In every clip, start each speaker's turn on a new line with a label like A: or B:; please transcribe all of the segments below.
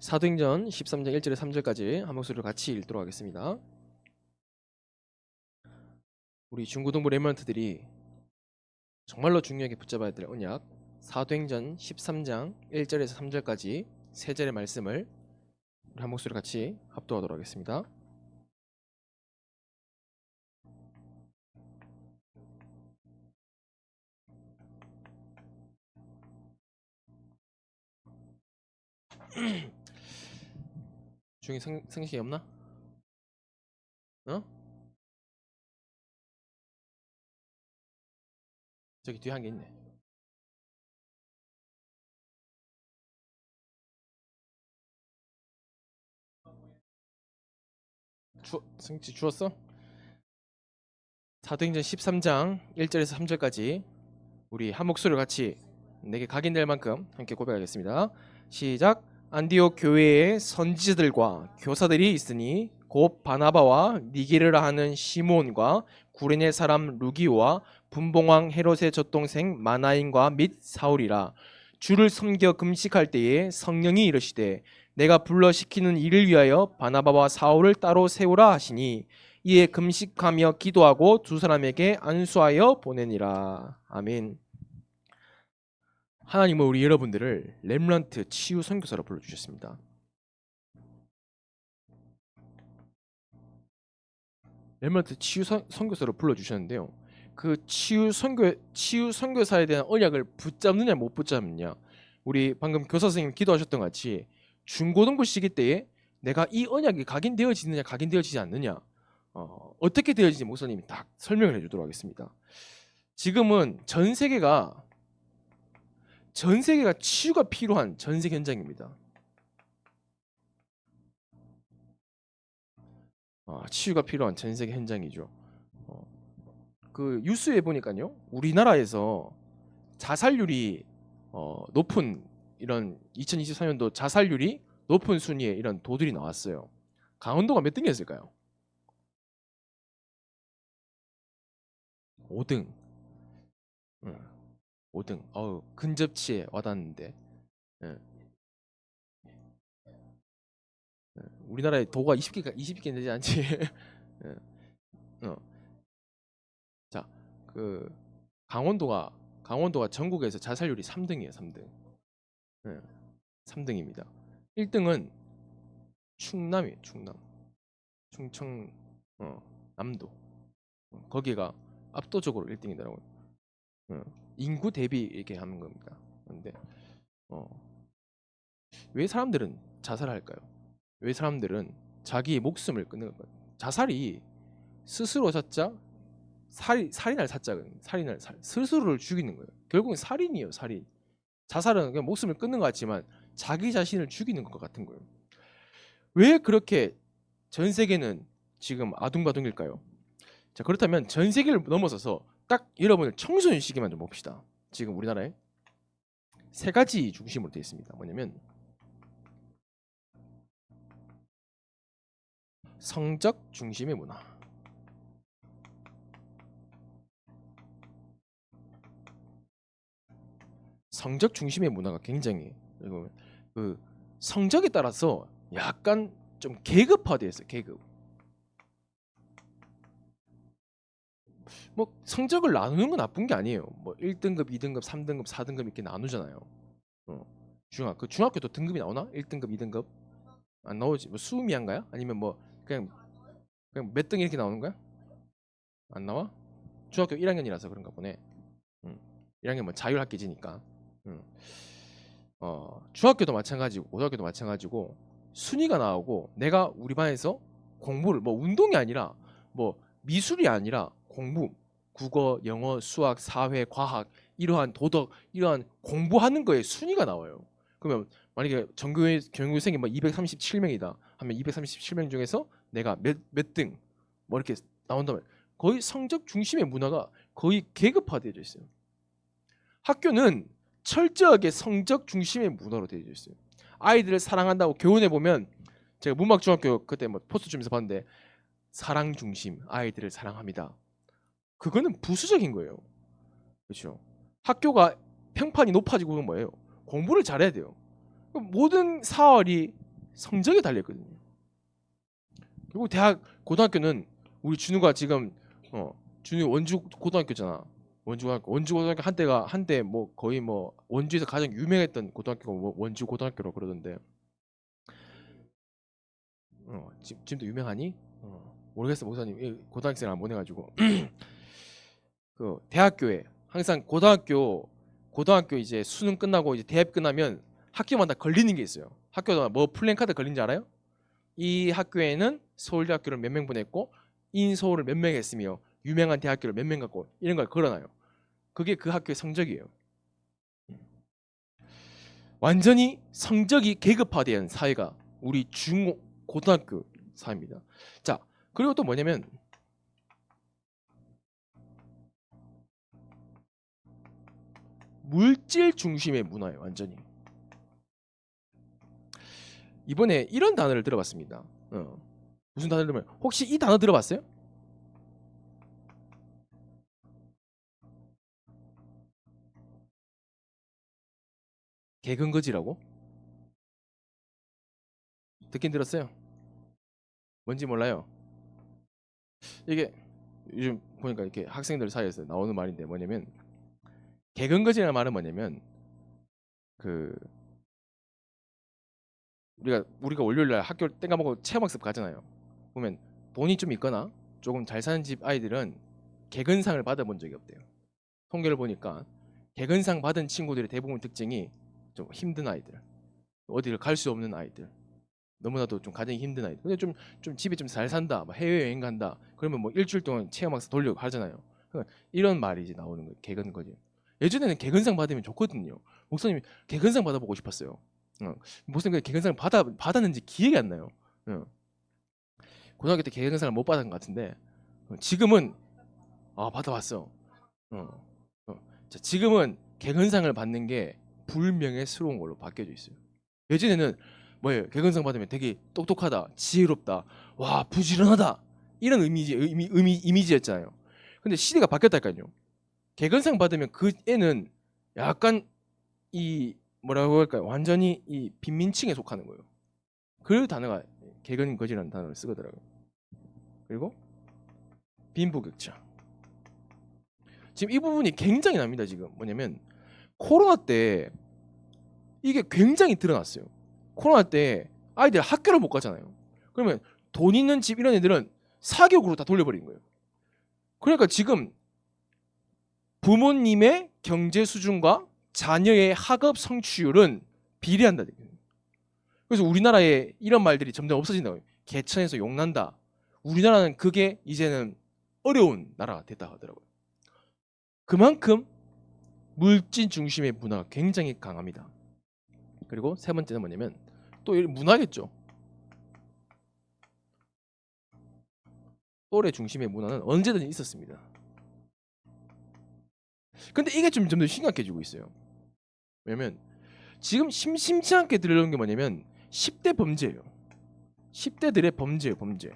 A: 사도행전 13장 1절에 3절까지 한 목소리로 같이 읽도록 하겠습니다. 우리 중고등부 랩런트들이 정말로 중요하게 붙잡아야 될 언약, 사도행전 13장 1절에서 3절까지 세 절의 말씀을 우리 한 목소리로 같이 합독하도록 하겠습니다. 중에 생식이 없나? 어? 저기 뒤에 한 개 있네. 승치 주웠어? 사도행전 13장 1절에서 3절까지 우리 한 목소리로 같이 내게 각인될 만큼 함께 고백하겠습니다. 시작. 안디옥 교회에 선지자들과 교사들이 있으니 곧 바나바와 니게르라 하는 시몬과 구레네 사람 루기오와 분봉왕 헤롯의 젖동생 마나인과 및 사울이라. 주를 섬겨 금식할 때에 성령이 이르시되 내가 불러 시키는 일을 위하여 바나바와 사울을 따로 세우라 하시니 이에 금식하며 기도하고 두 사람에게 안수하여 보내니라. 아멘. 하나님은 우리 여러분들을 렘넌트 치유 선교사로 불러주셨습니다. 렘넌트 치유 선교사로 불러주셨는데요. 그 치유 선교사에 대한 언약을 붙잡느냐 못 붙잡느냐, 우리 방금 교사 선생님 기도하셨던 것 같이 중고등부 시기 때에 내가 이 언약이 각인되어지느냐 각인되어지지 않느냐, 어떻게 되어지는지 목사님이 딱 설명을 해주도록 하겠습니다. 지금은 전 세계가 치유가 필요한 전세계 현장입니다. 치유가 필요한 전세계 현장이죠. 그 뉴스에 보니까요, 우리나라에서 자살률이 높은, 이런 2024년도 자살률이 높은 순위에 이런 도들이 나왔어요. 강원도가 몇 등이었을까요? 5등. 5등. 근접치에 와닿는데. 예. 우리나라에 도가 20개 되지 않지. 예. 자, 그 강원도가 전국에서 자살률이 3등이에요. 3등. 3등입니다. 1등은 충남이에요. 충청, 남도. 거기가 압도적으로 1등이더라고요. 인구 대비 이렇게 하는 겁니다. 근데 왜 사람들은 자살할까요? 왜 사람들은 자기 목숨을 끊는 걸까요? 자살이 스스로 자자, 살인할 사자, 스스로를 죽이는 거예요. 결국은 살인이에요. 살인. 자살은 그냥 목숨을 끊는 것 같지만 자기 자신을 죽이는 것 같은 거예요. 왜 그렇게 전 세계는 지금 아둥바둥일까요? 자, 그렇다면 전 세계를 넘어서서 딱 여러분을 청소년 시기만 좀 봅시다. 지금 우리나라에 세 가지 중심으로 되어 있습니다. 뭐냐면 성적 중심의 문화, 성적 중심의 문화가 굉장히, 그 성적에 따라서 약간 좀 계급화되어 있어요. 계급. 뭐 성적을 나누는 건 나쁜 게 아니에요. 뭐 1등급, 2등급, 3등급, 4등급 이렇게 나누잖아요. 중학교도 등급이 나오나? 1등급, 2등급 안 나오지. 뭐 수미한가요? 아니면 뭐 그냥 몇 등 이렇게 나오는 거야? 안 나와? 중학교 1학년이라서 그런가 보네. 1학년 뭐 자율학기제니까. 중학교도 마찬가지고 고등학교도 마찬가지고 순위가 나오고, 내가 우리 반에서 공부를, 뭐 운동이 아니라 뭐 미술이 아니라 공부, 국어, 영어, 수학, 사회, 과학, 이러한 도덕, 이러한 공부하는 거에 순위가 나와요. 그러면 만약에 전교생이 뭐 237명이다 하면 237명 중에서 내가 몇 등 뭐 이렇게 나온다면 거의 성적 중심의 문화가 거의 계급화되어 있어요. 학교는 철저하게 성적 중심의 문화로 되어 있어요. 아이들을 사랑한다고 교훈해 보면, 제가 문막중학교 그때 뭐 포스터 주면서 봤는데 사랑 중심, 아이들을 사랑합니다. 그거는 부수적인 거예요. 그렇죠? 학교가 평판이 높아지고 그건 뭐예요? 공부를 잘해야 돼요. 모든 사활이 성적에 달려있거든요. 그리고 대학 고등학교는 우리 준우가 지금 준우 원주 고등학교잖아. 원주 고등학교 한때 뭐 거의 뭐 원주에서 가장 유명했던 고등학교가 원주 고등학교로 그러던데. 지금도 유명하니? 모르겠어. 목사님 고등학생을 안 보내가지고. 그 대학교에 항상 고등학교 이제 수능 끝나고 이제 대학 끝나면 학교마다 걸리는 게 있어요. 학교마다 뭐 플랜카드 걸린지 알아요? 이 학교에는 서울대학교를 몇 명 보냈고 인서울을 몇 명 했으며 유명한 대학교를 몇 명 갖고 이런 걸 걸어놔요. 그게 그 학교의 성적이에요. 완전히 성적이 계급화된 사회가 우리 고등학교 사회입니다. 자, 그리고 또 뭐냐면 물질 중심의 문화예요. 완전히. 이번에 이런 단어를 들어봤습니다. 무슨 단어를 들으면 혹시 이 단어 들어봤어요? 개근거지라고? 듣긴 들었어요. 뭔지 몰라요. 이게 요즘 보니까 이렇게 학생들 사이에서 나오는 말인데 뭐냐면 개근거지라는 말은 뭐냐면 그 우리가 월요일날 학교 땡까먹고 체험학습 가잖아요. 보면 돈이 좀 있거나 조금 잘 사는 집 아이들은 개근상을 받아본 적이 없대요. 통계를 보니까 개근상 받은 친구들의 대부분 특징이 좀 힘든 아이들, 어디를 갈 수 없는 아이들, 너무나도 좀 가정이 힘든 아이들. 근데 좀 집에 좀 잘 산다, 해외여행 간다. 그러면 뭐 일주일 동안 체험학습 돌려고 하잖아요. 그러니까 이런 말이 이제 나오는 거예요. 개근거지. 예전에는 개근상 받으면 좋거든요. 목사님이 개근상 받아보고 싶었어요. 목사님 개근상을 받았는지 기억이 안 나요. 고등학교 때 개근상을 못 받은 것 같은데 지금은 받아봤어. 자, 지금은 개근상을 받는 게 불명예스러운 걸로 바뀌어져 있어요. 예전에는 뭐예요? 개근상 받으면 되게 똑똑하다, 지혜롭다, 와 부지런하다 이런 이미지였잖아요. 근데 시대가 바뀌었다니까요. 개근상 받으면 그 애는 약간 이 뭐라고 할까요? 완전히 이 빈민층에 속하는 거예요. 그 단어가 개근거지라는 단어를 쓰더라고요. 그리고 빈부격차. 지금 이 부분이 굉장히 납니다. 지금 뭐냐면 코로나 때 이게 굉장히 드러났어요. 코로나 때 아이들 학교를 못 가잖아요. 그러면 돈 있는 집 이런 애들은 사교육으로 다 돌려버린 거예요. 그러니까 지금 부모님의 경제 수준과 자녀의 학업 성취율은 비례한다. 그래서 우리나라에 이런 말들이 점점 없어진다고요. 개천에서 용난다. 우리나라는 그게 이제는 어려운 나라가 됐다 하더라고요. 그만큼 물질 중심의 문화가 굉장히 강합니다. 그리고 세 번째는 뭐냐면 또 문화겠죠. 또래 중심의 문화는 언제든지 있었습니다. 근데 이게 좀 점점 심각해지고 있어요. 왜냐면 지금 심심치 않게 들어오는 게 뭐냐면 10대 범죄예요. 10대들의 범죄예요. 범죄.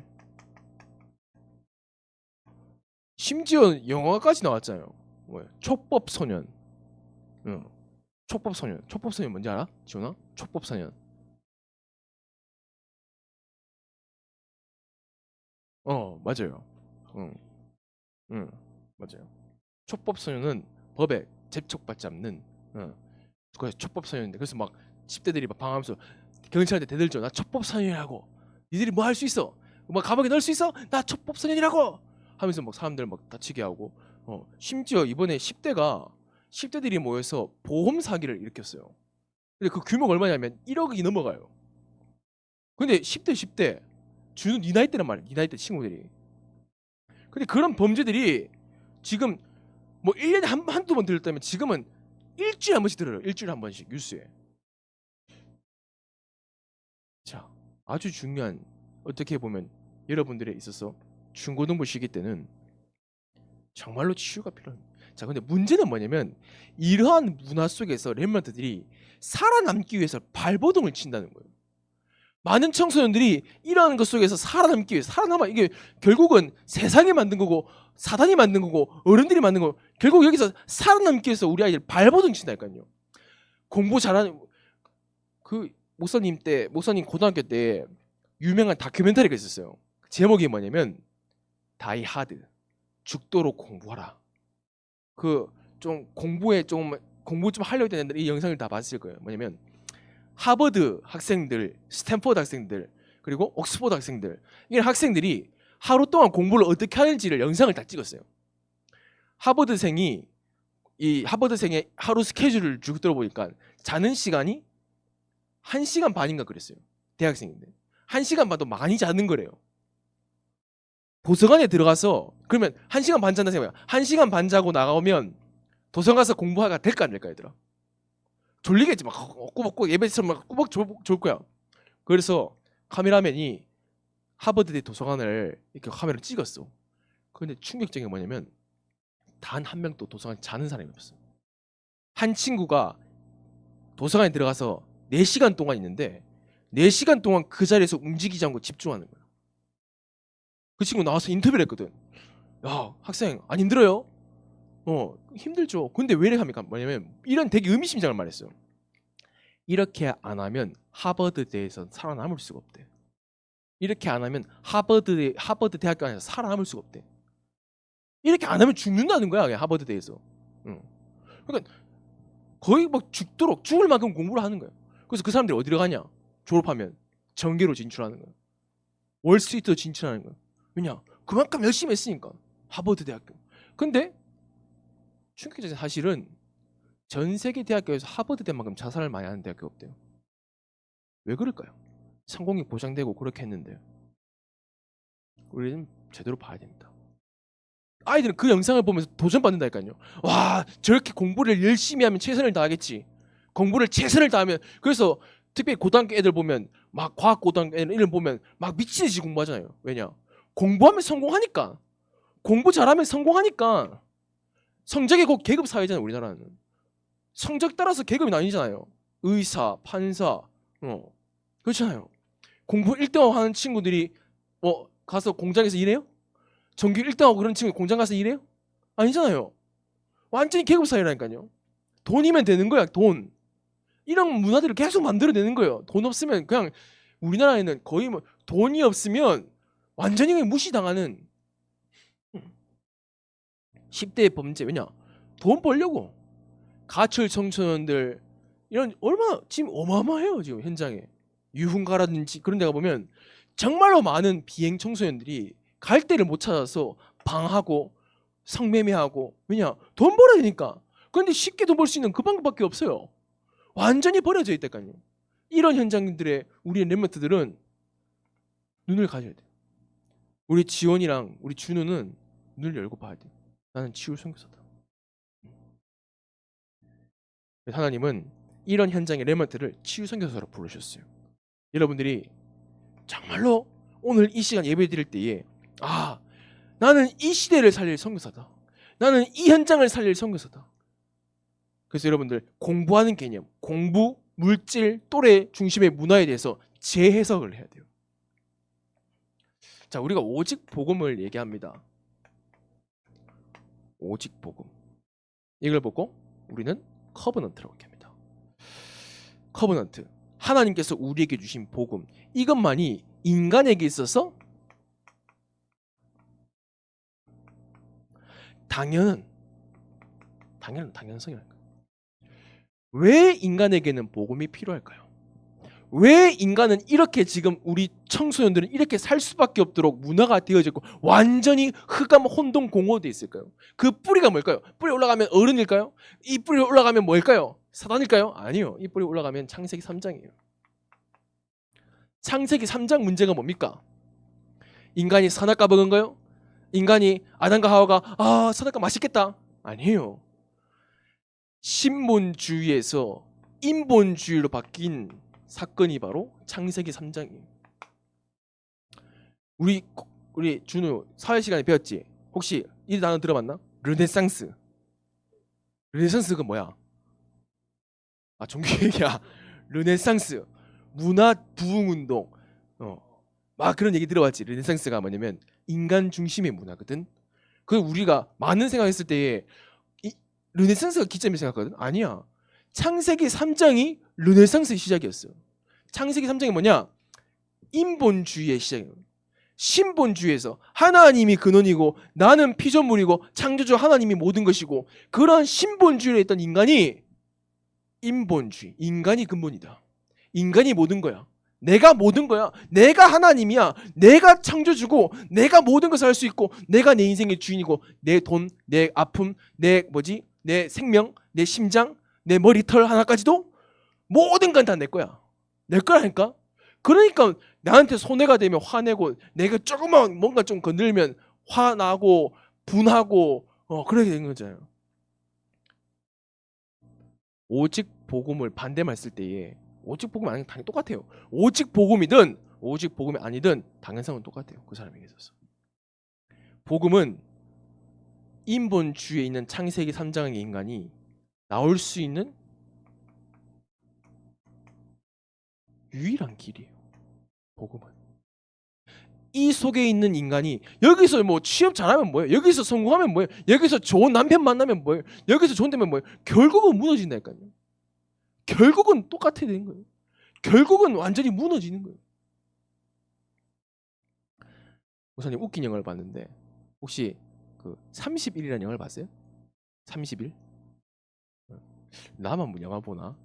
A: 심지어 영화까지 나왔잖아요. 뭐야? 촉법소년. 촉법소년. 촉법소년 뭔지 알아? 지훈아? 촉법소년. 맞아요. 응, 응, 맞아요. 촉법소년은 법에 접촉받지 않는 그래서 촉법소년인데 그래서 막 10대들이 막 방황하면서 경찰한테 대들죠. 나 촉법소년이라고. 니들이 뭐 할 수 있어? 막 감옥에 넣을 수 있어? 나 촉법소년이라고. 하면서 막 사람들 막 다치게 하고 심지어 이번에 10대들이 모여서 보험 사기를 일으켰어요. 근데 그 규모가 얼마냐면 1억이 넘어가요. 근데 10대 주는 네 나이 때란 말이야. 네 나이 때 친구들이. 근데 그런 범죄들이 지금 뭐 1년에 한두 번 들었다면 지금은 일주일에 한 번씩 들어요. 일주일에 한 번씩 뉴스에. 자, 아주 중요한 어떻게 보면 여러분들에 있어서 중고등부 시기 때는 정말로 치유가 필요합니다. 자, 근데 문제는 뭐냐면 이러한 문화 속에서 랩런트들이 살아남기 위해서 발버둥을 친다는 거예요. 많은 청소년들이 이러한 것 속에서 살아남기 위해서 이게 결국은 세상이 만든 거고 사단이 만든 거고 어른들이 만든 거고 결국 여기서 살아남기 위해서 우리 아이들 발버둥 친다니까요. 공부 잘하는 그 목사님 고등학교 때 유명한 다큐멘터리가 있었어요. 제목이 뭐냐면 다이 하드, 죽도록 공부하라. 그 좀 공부 좀 하려고 했는데 이 영상을 다 봤을 거예요. 뭐냐면 하버드 학생들, 스탠포드 학생들, 그리고 옥스퍼드 학생들, 이런 학생들이 하루 동안 공부를 어떻게 하는지를 영상을 다 찍었어요. 하버드생의 하루 스케줄을 쭉 들어보니까 자는 시간이 1시간 반인가 그랬어요. 대학생인데 1시간 반도 많이 자는 거래요. 도서관에 들어가서 그러면 1시간 반 잔다 생각해요. 1시간 반 자고 나가면 도서관 가서 공부하가 될까 안 될까 얘들아? 졸리겠지. 막 꾸벅꾸벅 예배처럼 막 꾸벅 졸 거야. 그래서 카메라맨이 하버드대 도서관을 이렇게 카메라로 찍었어. 근데 충격적인 게 뭐냐면 단 한 명도 도서관에 자는 사람이 없어. 한 친구가 도서관에 들어가서 4시간 동안 있는데 4시간 동안 그 자리에서 움직이지 않고 집중하는 거야. 그 친구 나와서 인터뷰를 했거든. 야, 학생 안 힘들어요? 힘들죠. 근데 왜 이래 합니까? 뭐냐면 이런 되게 의미심장을 말했어요. 이렇게 안 하면 하버드대에서 살아남을 수가 없대. 이렇게 안 하면 하버드 대학교 안에서 살아남을 수가 없대. 이렇게 안 하면 죽는다는 거야, 하버드대에서. 그러니까 거의 막 죽을 만큼 공부를 하는 거야. 그래서 그 사람들이 어디로 가냐? 졸업하면 정계로 진출하는 거야. 월스트리트로 진출하는 거야. 왜냐? 그만큼 열심히 했으니까. 하버드 대학교. 근데 충격적인 사실은 전 세계 대학교에서 하버드 대만큼 자살을 많이 하는 대학교가 없대요. 왜 그럴까요? 성공이 보장되고 그렇게 했는데 우리는 제대로 봐야 됩니다. 아이들은 그 영상을 보면서 도전받는다니까요. 와, 저렇게 공부를 열심히 하면 최선을 다하겠지. 공부를 최선을 다하면. 그래서 특별히 고등학교 애들 보면 막 과학 고등학교 애들 보면 막 미친듯이 공부하잖아요. 왜냐? 공부하면 성공하니까. 공부 잘하면 성공하니까. 성적이 곧 계급 사회잖아요. 우리나라는 성적 따라서 계급이 나뉘잖아요. 의사, 판사, 그렇잖아요. 공부 1등하고 하는 친구들이 가서 공장에서 일해요? 전교 1등하고 그런 친구 공장 가서 일해요? 아니잖아요. 완전히 계급 사회라니까요. 돈이면 되는 거야. 돈. 이런 문화들을 계속 만들어내는 거예요. 돈 없으면 그냥 우리나라에는 거의 뭐 돈이 없으면 완전히 그냥 무시당하는 10대의 범죄. 왜냐? 돈 벌려고. 가출 청소년들 이런 얼마나 지금 어마어마해요. 지금 현장에 유흥가라든지 그런 데 가보면 정말로 많은 비행 청소년들이 갈 데를 못 찾아서 방하고 성매매하고. 왜냐? 돈 벌어야 되니까. 그런데 쉽게 돈 벌 수 있는 그 방법밖에 없어요. 완전히 버려져 있다니까요. 이런 현장들의 우리 랩런트들은 눈을 가져야 돼. 우리 지원이랑 우리 준우는 눈을 열고 봐야 돼. 나는 치유 선교사다. 하나님은 이런 현장의 랩런트를 치유 선교사로 부르셨어요. 여러분들이 정말로 오늘 이 시간 예배 드릴 때에 나는 이 시대를 살릴 선교사다. 나는 이 현장을 살릴 선교사다. 그래서 여러분들 공부하는 개념, 공부, 물질, 또래 중심의 문화에 대해서 재해석을 해야 돼요. 자, 우리가 오직 복음을 얘기합니다. 오직 복음. 이걸 보고 우리는 커버넌트라고 얘기합니다. 커버넌트. 하나님께서 우리에게 주신 복음. 이것만이 인간에게 있어서 당연성이랄까요? 왜 인간에게는 복음이 필요할까요? 왜 인간은 이렇게 지금 우리 청소년들은 이렇게 살 수밖에 없도록 문화가 되어졌고 완전히 흑암 혼돈 공허되어 있을까요? 그 뿌리가 뭘까요? 뿌리 올라가면 어른일까요? 이 뿌리 올라가면 뭘까요? 사단일까요? 아니요. 이 뿌리 올라가면 창세기 3장이에요. 창세기 3장 문제가 뭡니까? 인간이 선악과 먹은가요? 인간이 아담과 하와가 선악과 맛있겠다? 아니에요. 신본주의에서 인본주의로 바뀐 사건이 바로 창세기 3장이에요. 우리 준우 사회 시간에 배웠지? 혹시 이 단어 들어봤나? 르네상스. 르네상스가 뭐야? 종교 얘기야. 르네상스. 문화 부흥 운동. 막 그런 얘기 들어봤지. 르네상스가 뭐냐면 인간 중심의 문화거든. 그 우리가 많은 생각했을 때에 르네상스가 기점이 생각하거든. 아니야. 창세기 3장이 르네상스의 시작이었어. 창세기 3장이 뭐냐? 인본주의의 시작이에요. 신본주의에서 하나님이 근원이고 나는 피조물이고 창조주 하나님이 모든 것이고 그런 신본주의에 있던 인간이 인본주의, 인간이 근본이다. 인간이 모든 거야. 내가 모든 거야. 내가 하나님이야. 내가 창조주고 내가 모든 것을 할 수 있고 내가 내 인생의 주인이고 내 돈, 내 아픔, 내 생명, 내 심장, 내 머리털 하나까지도 모든 건 다 내 거야. 내 거라니까. 그러니까 나한테 손해가 되면 화내고 내가 조금만 뭔가 좀 건들면 화나고 분하고 그렇게 된 거잖아요. 오직 복음을 반대만 했을 때에 오직 복음이 아니면 당연히 똑같아요. 오직 복음이든 오직 복음이 아니든 당연성은 똑같아요. 그 사람에게 있어서. 복음은 인본주의에 있는 창세기 3장의 인간이 나올 수 있는 유일한 길이에요. 복음은. 이 속에 있는 인간이 여기서 뭐 취업 잘하면 뭐예요? 여기서 성공하면 뭐예요? 여기서 좋은 남편 만나면 뭐예요? 여기서 좋은 데면 뭐예요? 결국은 무너진다니까요. 결국은 똑같아 되는 거예요. 결국은 완전히 무너지는 거예요. 목사님 웃긴 영화를 봤는데 혹시 그 30일이라는 영화를 봤어요? 30일? 나만 뭐 영화 보나?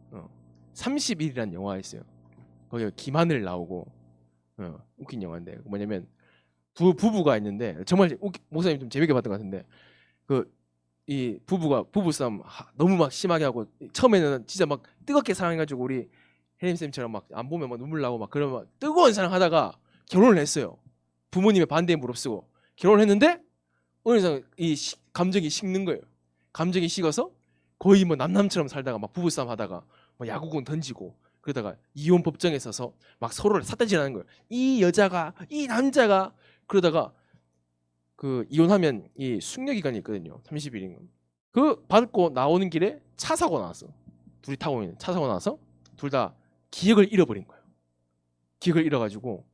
A: 30일이라는 영화가 있어요. 거기 김하늘 나오고 웃긴 영화인데 뭐냐면 부부가 있는데 정말 목사님 좀 재밌게 봤던 것 같은데 그 이 부부가 부부싸움 너무 막 심하게 하고 처음에는 진짜 막 뜨겁게 사랑해가지고 우리 혜림 쌤처럼 막 안 보면 막 눈물 나고 막 그런 막 뜨거운 사랑하다가 결혼을 했어요. 부모님의 반대에 무릅쓰고 결혼을 했는데 어느 순간 이 감정이 식는 거예요. 감정이 식어서 거의 뭐 남남처럼 살다가 막 부부싸움 하다가 막 야구공 던지고 그러다가 이혼 법정에 서서 막 서로를 삿대질하는 거예요. 이 여자가 이 남자가 그러다가 그 이혼하면 이 숙려 기간이 있거든요. 30일인 거. 그 받고 나오는 길에 차 사고 나왔어. 둘이 타고 있는 차 사고 나서 둘 다 기억을 잃어버린 거예요. 기억을 잃어가지고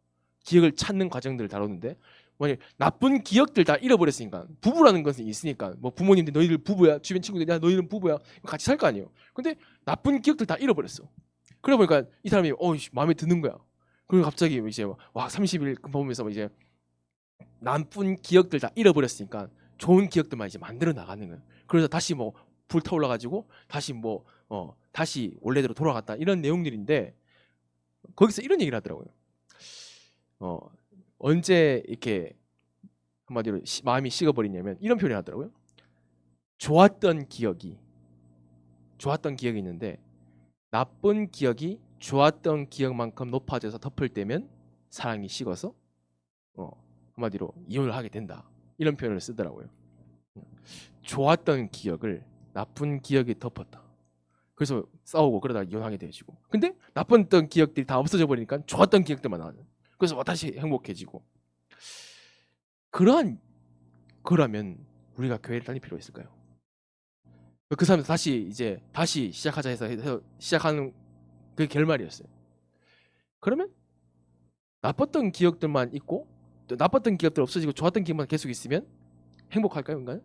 A: 기억을 찾는 과정들을 다루는데 만약 나쁜 기억들 다 잃어버렸으니까 부부라는 것은 있으니까 뭐 부모님들 너희들 부부야 주변 친구들이 야 너희는 부부야 같이 살 거 아니에요. 근데 나쁜 기억들 다 잃어버렸어. 그러다 보니까 이 사람이 마음에 드는 거야. 그리고 갑자기 이제 와 30일 보면서 이제 나쁜 기억들 다 잃어버렸으니까 좋은 기억들만 이제 만들어 나가는 거예요. 그래서 다시 뭐 불타올라 가지고 다시 다시 원래대로 돌아갔다 이런 내용들인데 거기서 이런 얘기를 하더라고요. 언제 이렇게 한마디로 마음이 식어버리냐면 이런 표현을 하더라고요. 좋았던 기억이 있는데 나쁜 기억이 좋았던 기억만큼 높아져서 덮을 때면 사랑이 식어서 한마디로 이혼을 하게 된다. 이런 표현을 쓰더라고요. 좋았던 기억을 나쁜 기억이 덮었다. 그래서 싸우고 그러다가 이혼하게 되어지고. 근데 나빴던 기억들이 다 없어져 버리니까 좋았던 기억들만 나와요. 그래서 다시 행복해지고. 그러면 우리가 교회를 다닐 필요가 있을까요? 그 사람들 다시 시작하자 해서 시작하는 그 결말이었어요. 그러면 나빴던 기억들만 있고 또 나빴던 기억들 없어지고 좋았던 기억만 계속 있으면 행복할까요, 인간?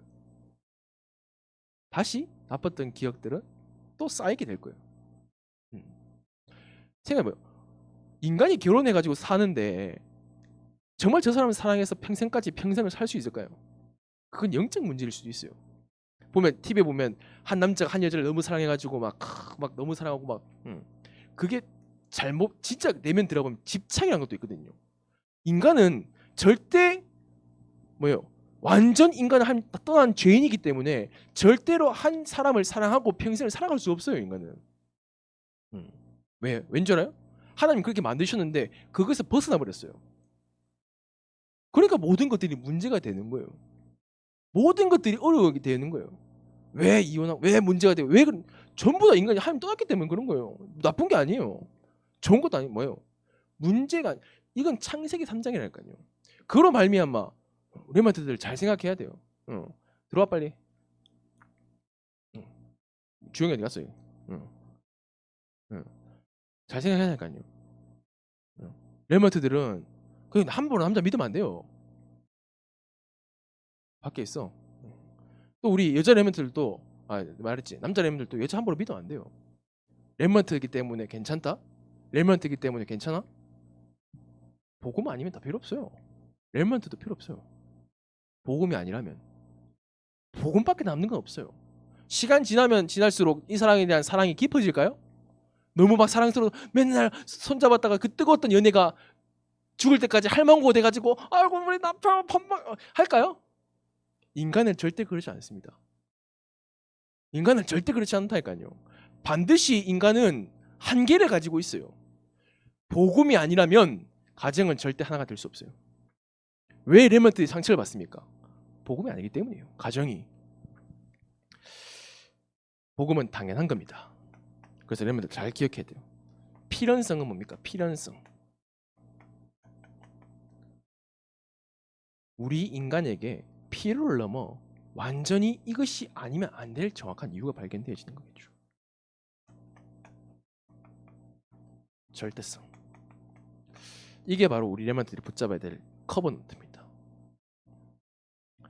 A: 다시 나빴던 기억들은 또 쌓이게 될 거예요. 생각해봐요. 인간이 결혼해가지고 사는데 정말 저 사람을 사랑해서 평생을 살 수 있을까요? 그건 영적 문제일 수도 있어요. 보면 TV에 보면 한 남자가 한 여자를 너무 사랑해가지고 막 너무 사랑하고 막 그게 진짜 내면 들어보면 집착이라는 것도 있거든요. 인간은 절대 완전 인간을 떠난 죄인이기 때문에 절대로 한 사람을 사랑하고 평생을 살아갈 수 없어요. 인간은. 왠지 알아요? 하나님 그렇게 만드셨는데 그것에서 벗어나 버렸어요. 그러니까 모든 것들이 문제가 되는 거예요. 모든 것들이 어려우게 되는 거예요. 왜 이혼하고 왜 문제가 되고 전부 다 인간이 하나님 떠났기 때문에 그런 거예요. 나쁜 게 아니에요. 좋은 것도 아니고 뭐예요? 문제가 이건 창세기 3장이라니까요. 그로 말미암아 레마트들 잘 생각해야 돼요. 들어와 빨리. 주영이 어디 갔어요? 잘 생각해야 되니까요. 레마트들은 그냥 함부로 남자 믿으면 안 돼요. 밖에 있어. 또 우리 여자 레몬트들도 말했지 남자 레몬트들도 여자 함부로 믿으면 안 돼요. 레몬트이기 때문에 괜찮다. 렘넌트이기 때문에 괜찮아? 복음 아니면 다 필요 없어요. 렘넌트도 필요 없어요. 복음이 아니라면 복음밖에 남는 건 없어요. 시간 지나면 지날수록 이 사랑에 대한 사랑이 깊어질까요? 너무 막 사랑스러워 맨날 손잡았다가 그 뜨거웠던 연애가 죽을 때까지 할망구 돼가지고 아이고 우리 남편 반박 할까요? 인간은 절대 그러지 않습니다. 인간은 절대 그렇지 않다니까요. 반드시 인간은 한계를 가지고 있어요. 복음이 아니라면 가정은 절대 하나가 될 수 없어요. 왜 렘넌트들이 상처를 받습니까? 복음이 아니기 때문이에요. 가정이. 복음은 당연한 겁니다. 그래서 렘넌트들 잘 기억해야 돼요. 필연성은 뭡니까? 필연성. 우리 인간에게 필요를 넘어 완전히 이것이 아니면 안 될 정확한 이유가 발견되어지는 거겠죠. 절대성. 이게 바로 우리 렘넌트들이 붙잡아야 될 커버노트입니다.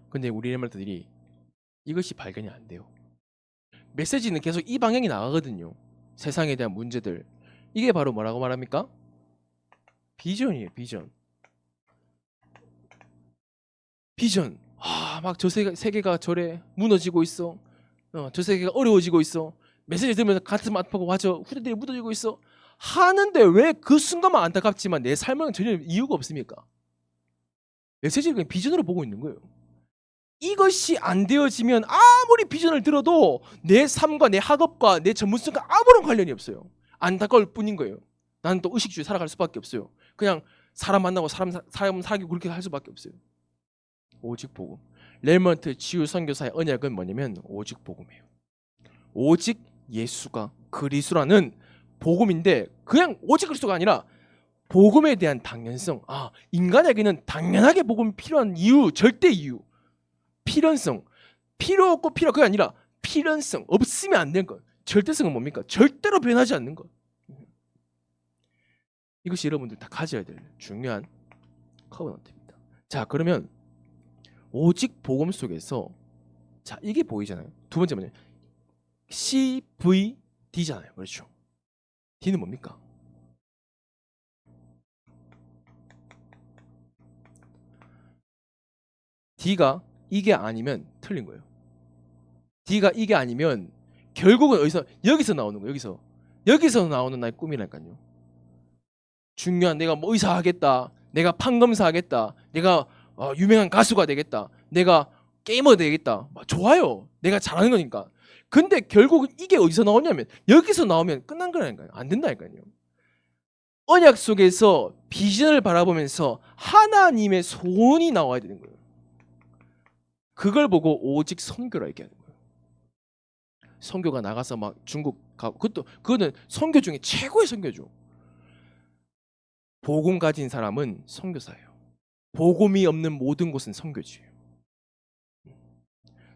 A: 근데 우리 렘넌트들이 이것이 발견이 안 돼요. 메시지는 계속 이 방향이 나가거든요. 세상에 대한 문제들. 이게 바로 뭐라고 말합니까? 비전이에요. 비전. 비전. 막 저 세계가 저래 무너지고 있어. 저 세계가 어려워지고 있어. 메시지 들으면서 가슴 아프고 와저 후대들이 묻어지고 있어. 하는데 왜 그 순간만 안타깝지만 내 삶은 전혀 이유가 없습니까? 메시지를 그냥 비전으로 보고 있는 거예요. 이것이 안 되어지면 아무리 비전을 들어도 내 삶과 내 학업과 내 전문성과 아무런 관련이 없어요. 안타까울 뿐인 거예요. 나는 또 의식주의 살아갈 수밖에 없어요. 그냥 사람 만나고 사람 사귀고 그렇게 할 수밖에 없어요. 오직 복음. 렘넌트 치유 선교사의 언약은 뭐냐면 오직 복음이에요. 오직 예수가 그리스도라는 복음인데 그냥 오직 그리스도가 아니라 복음에 대한 당연성. 인간에게는 당연하게 복음이 필요한 이유, 절대 이유. 필연성. 필요 없고 필요 그게 아니라 필연성. 없으면 안 되는 것. 절대성은 뭡니까? 절대로 변하지 않는 것. 이것이 여러분들 다 가져야 될 중요한 커버넌트입니다. 자, 그러면 오직 복음 속에서 자, 이게 보이잖아요. 두 번째 뭐냐? CVD잖아요. 그렇죠? D는 뭡니까? D가 이게 아니면 틀린 거예요. D가 이게 아니면 결국은 여기서 나오는 거예요. 여기서 나오는 나의 꿈이라니까요. 중요한 내가 뭐 의사 하겠다. 내가 판검사 하겠다. 내가 유명한 가수가 되겠다. 내가 게이머 되겠다. 좋아요. 내가 잘하는 거니까. 근데 결국 이게 어디서 나오냐면 여기서 나오면 끝난 거라니까요. 안 된다니까요. 언약 속에서 비전을 바라보면서 하나님의 소원이 나와야 되는 거예요. 그걸 보고 오직 선교라 얘기하는 거예요. 선교가 나가서 막 중국 가고 그거는 선교 중에 최고의 선교죠. 복음 가진 사람은 선교사예요. 복음이 없는 모든 곳은 선교지예요.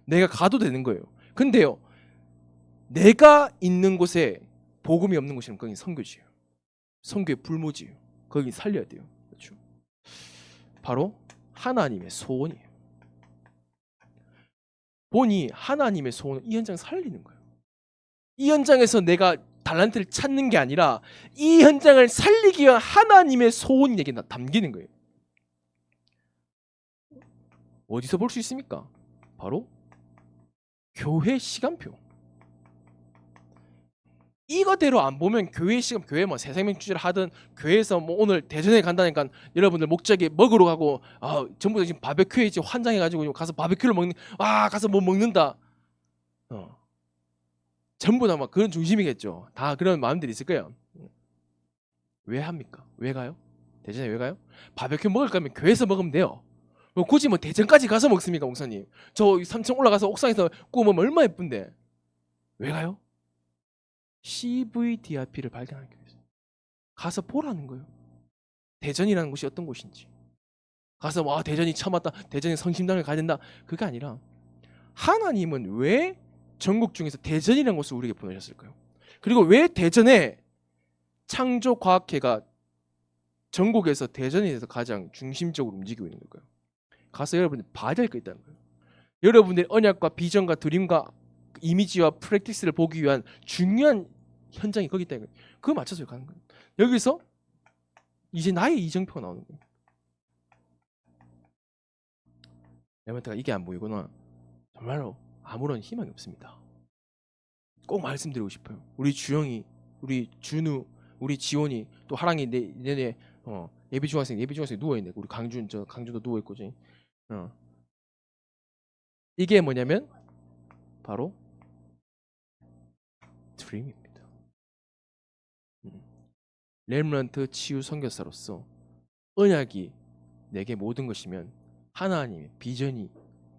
A: 내가 가도 되는 거예요. 근데요, 내가 있는 곳에 복음이 없는 곳이면 거기 선교지예요. 선교의 불모지예요. 거기 살려야 돼요. 그렇죠? 바로 하나님의 소원이에요. 보니 하나님의 소원은 이 현장 살리는 거예요. 이 현장에서 내가 달란트를 찾는 게 아니라 이 현장을 살리기 위한 하나님의 소원이 내게 담기는 거예요. 어디서 볼 수 있습니까? 바로 교회 시간표. 이거대로 안 보면 교회 시간, 교회 뭐 새생명주의를 하든 교회에서 뭐 오늘 대전에 간다니까 여러분들 목적이 먹으러 가고 전부 다 지금 바베큐에 지금 환장해가지고 가서 바베큐를 가서 뭐 먹는다. 전부 다 막 그런 중심이겠죠. 다 그런 마음들이 있을 거예요. 왜 합니까? 왜 가요? 대전에 왜 가요? 바베큐 먹을 거면 교회에서 먹으면 돼요. 굳이 뭐 대전까지 가서 먹습니까, 목사님? 저 3층 올라가서 옥상에서 구우면 얼마나 예쁜데. 왜 가요? CVDRP를 발견하기 위해서. 가서 보라는 거예요. 대전이라는 곳이 어떤 곳인지. 가서 대전이 참았다. 대전에 성심당을 가야 된다. 그게 아니라 하나님은 왜 전국 중에서 대전이라는 곳을 우리에게 보내셨을까요? 그리고 왜 대전에 창조과학회가 전국에서 대전에 대해서 가장 중심적으로 움직이고 있는 걸까요? 가서 여러분들 봐야 될 게 있다는 거예요. 여러분들의 언약과 비전과 드림과 이미지와 프랙티스를 보기 위한 중요한 현장이 거기 있다는 거예요. 그거 맞춰서 가는 거예요. 여기서 이제 나의 이정표가 나오는 거예요. 레몬트가 이게 안 보이구나. 정말로 아무런 희망이 없습니다. 꼭 말씀드리고 싶어요. 우리 주영이, 우리 준우, 우리 지원이, 또 하랑이 내내 예비 중학생 누워 있네. 우리 강준도 누워 있고 이게 뭐냐면 바로 드림입니다. 렘넌트 치유 선교사로서 언약이 내게 모든 것이면 하나님의 비전이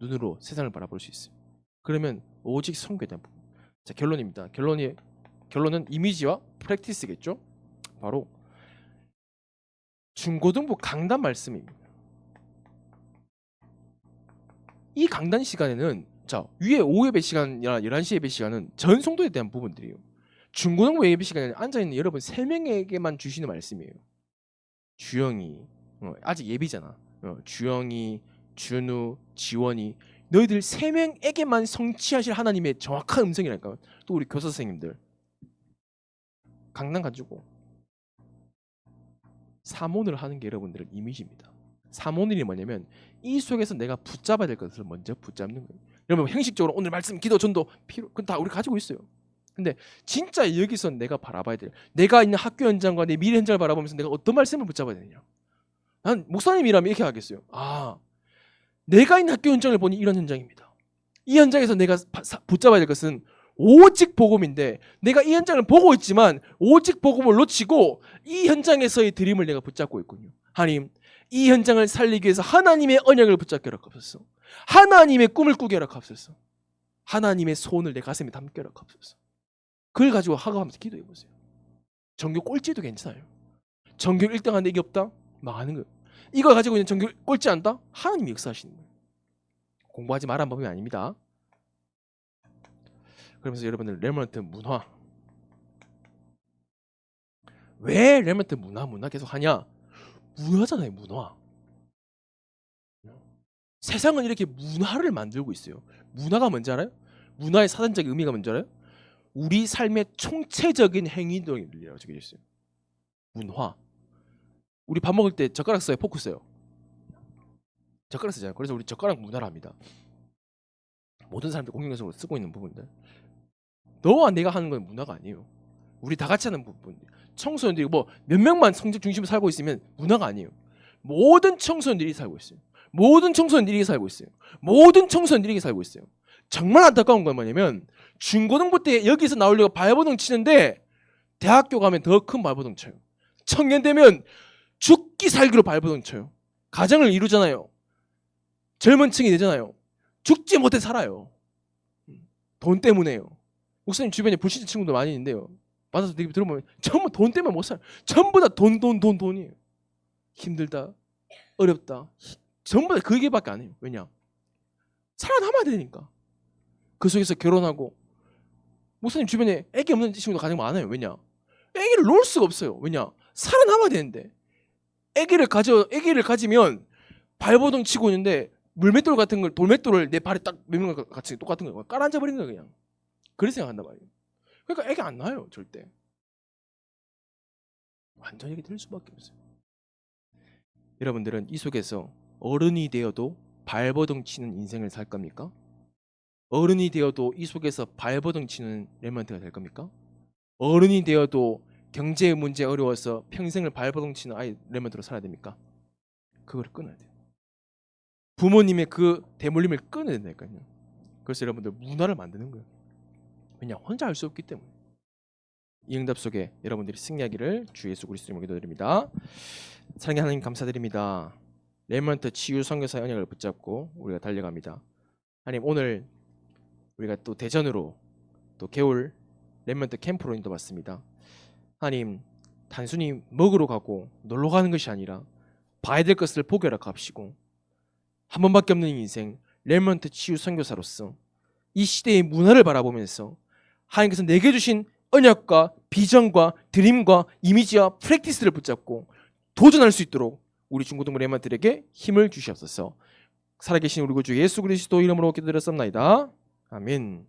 A: 눈으로 세상을 바라볼 수 있어요. 그러면 오직 선교에 대한 부분. 자, 결론입니다. 결론은 이미지와 프랙티스겠죠. 바로 중고등부 강단 말씀입니다. 이 강단 시간에는 자, 위에 오후 예배 시간이나 11시 예배 시간은 전 성도에 대한 부분들이에요. 중고등부 예배 시간에 앉아있는 여러분 3명에게만 주시는 말씀이에요. 주영이 아직 예비잖아. 주영이, 준우, 지원이, 너희들 3명에게만 성취하실 하나님의 정확한 음성이랄까. 또 우리 교사 선생님들 강단 가지고 사모를 하는 게 여러분들의 이미지입니다. 사모늘이 뭐냐면 이 속에서 내가 붙잡아야 될 것을 먼저 붙잡는 거예요. 여러분 형식적으로 오늘 말씀, 기도, 전도 그건 다 우리 가지고 있어요. 근데 진짜 여기서 내가 바라봐야 돼요. 내가 있는 학교 현장과 내 미래 현장을 바라보면서 내가 어떤 말씀을 붙잡아야 되느냐. 난 목사님이라면 이렇게 하겠어요. 내가 있는 학교 현장을 보니 이런 현장입니다. 이 현장에서 내가 붙잡아야 될 것은 오직 복음인데, 내가 이 현장을 보고 있지만 오직 복음을 놓치고 이 현장에서의 드림을 내가 붙잡고 있군요. 하나님, 이 현장을 살리기 위해서 하나님의 언약을 붙잡게 하옵소서. 하나님의 꿈을 꾸게 하옵소서. 하나님의 소원을 내 가슴에 담게 하옵소서. 그걸 가지고 하고하면서 기도해 보세요. 전교 꼴찌도 괜찮아요. 전교 1등 하는데 이게 없다? 망하는 거예요. 이걸 가지고 있는 전교 꼴찌 한다? 하나님이 역사하시는 거예요. 공부하지 말란 법이 아닙니다. 그러면서 여러분들 레몬트 문화, 왜 레몬트 문화 계속 하냐? 문화잖아요. 문화. 세상은 이렇게 문화를 만들고 있어요. 문화가 뭔지 알아요? 문화의 사전적인 의미가 뭔지 알아요? 우리 삶의 총체적인 행위들이라고 적혀져 있어요. 문화. 우리 밥 먹을 때 젓가락 써요? 포크 써요? 젓가락 쓰잖아요. 그래서 우리 젓가락 문화를 합니다. 모든 사람들 공용적으로 쓰고 있는 부분들. 너와 내가 하는 건 문화가 아니에요. 우리 다 같이 하는 부분. 청소년들이 뭐 몇 명만 성적 중심으로 살고 있으면 문화가 아니에요. 모든 청소년들이 살고 있어요. 모든 청소년들이 살고 있어요. 모든 청소년들이 살고 있어요. 정말 안타까운 건 뭐냐면 중고등부 때 여기서 나오려고 발버둥 치는데 대학교 가면 더 큰 발버둥 쳐요. 청년 되면 죽기 살기로 발버둥 쳐요. 가정을 이루잖아요. 젊은 층이 되잖아요. 죽지 못해 살아요. 돈 때문에요. 목사님 주변에 불신자 친구도 많이 있는데요. 만나서 되게 들어보면 전부 돈 때문에 못 살아요. 전부 다 돈이에요. 힘들다, 어렵다, 전부 다 그 얘기밖에 안 해요. 왜냐? 살아남아야 되니까. 그 속에서 결혼하고, 목사님 주변에 애기 없는 친구도 가장 많아요. 왜냐? 애기를 놓을 수가 없어요. 왜냐? 살아남아야 되는데. 애기를 가지면 발버둥 치고 있는데 물맷돌 같은 걸, 돌맷돌을 내 발에 딱 매는 것 같이 똑같은 거 깔아앉아 버리는 거야 그냥. 그렇게 생각한단 말이에요. 그러니까 애기 안 낳아요. 절대. 완전 얘기 들을 수밖에 없어요. 여러분들은 이 속에서 어른이 되어도 발버둥 치는 인생을 살 겁니까? 어른이 되어도 이 속에서 발버둥 치는 렘넌트가 될 겁니까? 어른이 되어도 경제 문제 어려워서 평생을 발버둥 치는 아이 렘넌트로 살아야 됩니까? 그걸 끊어야 돼요. 부모님의 그 대물림을 끊어야 된다니까요. 그래서 여러분들 문화를 만드는 거예요. 왜냐? 혼자 할 수 없기 때문에. 이 응답 속에 여러분들이 승리하기를 주 예수 그리스도로 기도드립니다. 사랑하는 하나님 감사드립니다. 렘넌트 치유 선교사의 언약을 붙잡고 우리가 달려갑니다. 하나님, 오늘 우리가 또 대전으로 또 겨울 렘넌트 캠프로 인도받습니다. 하나님, 단순히 먹으러 가고 놀러 가는 것이 아니라 봐야 될 것을 보게 하옵시고, 한 번밖에 없는 인생 렘넌트 치유 선교사로서 이 시대의 문화를 바라보면서 하나님께서 내게 주신 언약과 비전과 드림과 이미지와 프랙티스를 붙잡고 도전할 수 있도록 우리 중고등부 렘넌트들에게 힘을 주시옵소서. 살아계신 우리 구주 예수 그리스도 이름으로 기도드렸습니다. 아멘.